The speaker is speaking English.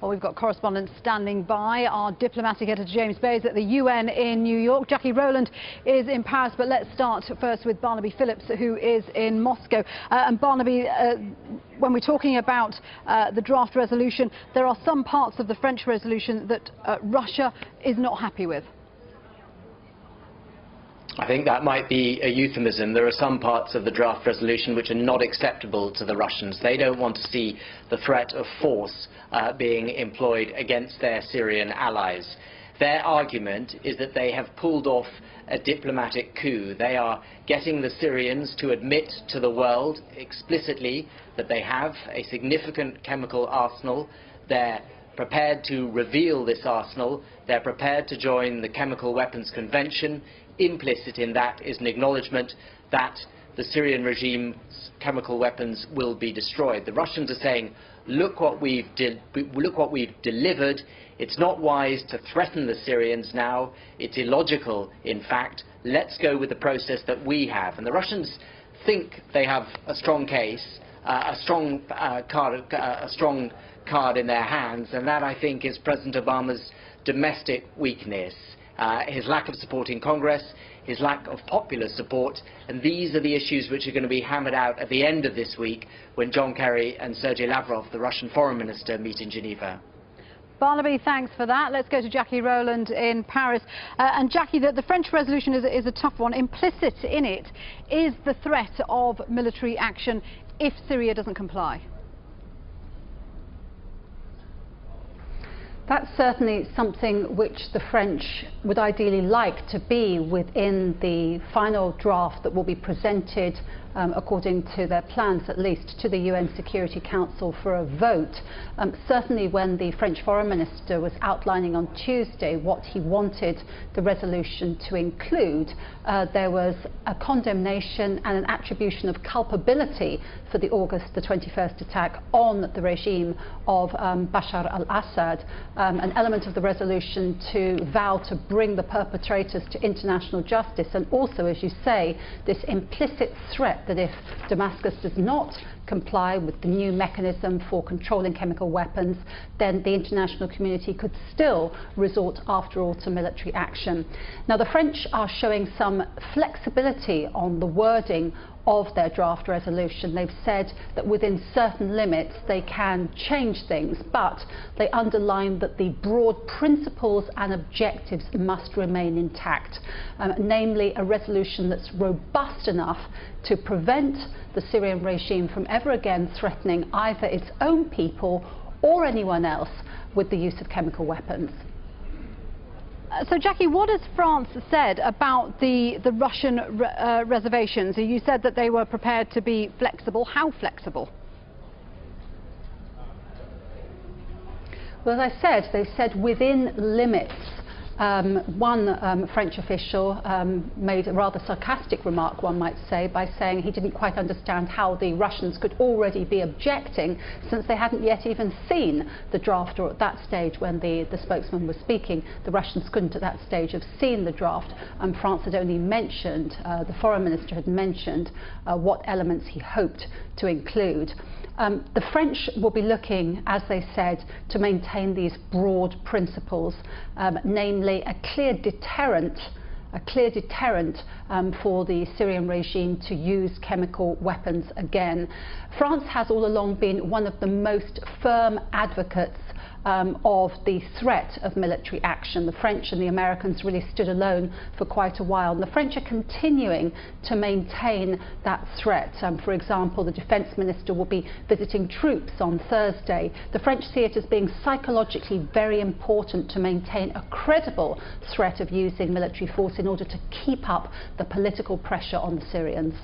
Well, we've got correspondents standing by. Our diplomatic editor James Bays at the UN in New York. Jackie Rowland is in Paris, but let's start first with Barnaby Phillips, who is in Moscow. And Barnaby, when we're talking about the draft resolution, there are some parts of the French resolution that Russia is not happy with. I think that might be a euphemism. There are some parts of the draft resolution which are not acceptable to the Russians. They don't want to see the threat of force being employed against their Syrian allies. Their argument is that they have pulled off a diplomatic coup. They are getting the Syrians to admit to the world explicitly that they have a significant chemical arsenal. They're prepared to reveal this arsenal. They're prepared to join the Chemical Weapons Convention. Implicit in that is an acknowledgement that the Syrian regime's chemical weapons will be destroyed. The Russians are saying, look what we've delivered. It's not wise to threaten the Syrians now. It's illogical, in fact. Let's go with the process that we have. And the Russians think they have a strong case, a strong card in their hands, and that, I think, is President Obama's domestic weakness. His lack of support in Congress, his lack of popular support, and these are the issues which are going to be hammered out at the end of this week when John Kerry and Sergei Lavrov, the Russian foreign minister, meet in Geneva. Barnaby, thanks for that. Let's go to Jackie Rowland in Paris. And Jackie, the French resolution is a tough one. Implicit in it is the threat of military action if Syria doesn't comply. That's certainly something which the French would ideally like to be within the final draft that will be presented, according to their plans at least, to the UN Security Council for a vote. Certainly when the French Foreign Minister was outlining on Tuesday what he wanted the resolution to include, there was a condemnation and an attribution of culpability for the August the 21st attack on the regime of Bashar al-Assad. An element of the resolution to vow to bring the perpetrators to international justice, and also, as you say, this implicit threat that if Damascus does not comply with the new mechanism for controlling chemical weapons, then the international community could still resort, after all, to military action. Now, the French are showing some flexibility on the wording of their draft resolution. They've said that within certain limits they can change things, but they underline that the broad principles and objectives must remain intact, namely a resolution that's robust enough to prevent the Syrian regime from ever again threatening either its own people or anyone else with the use of chemical weapons. So, Jackie, what has France said about the Russian reservations? You said that they were prepared to be flexible. How flexible? Well, as I said, they said within limits. One French official made a rather sarcastic remark, one might say, by saying he didn't quite understand how the Russians could already be objecting since they hadn't yet even seen the draft, or at that stage when the spokesman was speaking, the Russians couldn't at that stage have seen the draft, and France had only mentioned, the foreign minister had mentioned what elements he hoped to include. The French will be looking, as they said, to maintain these broad principles, namely a clear deterrent for the Syrian regime to use chemical weapons again. France has all along been one of the most firm advocates of the threat of military action. The French and the Americans really stood alone for quite a while, and the French are continuing to maintain that threat. For example, the defence minister will be visiting troops on Thursday. The French see it as being psychologically very important to maintain a credible threat of using military force in order to keep up the political pressure on the Syrians.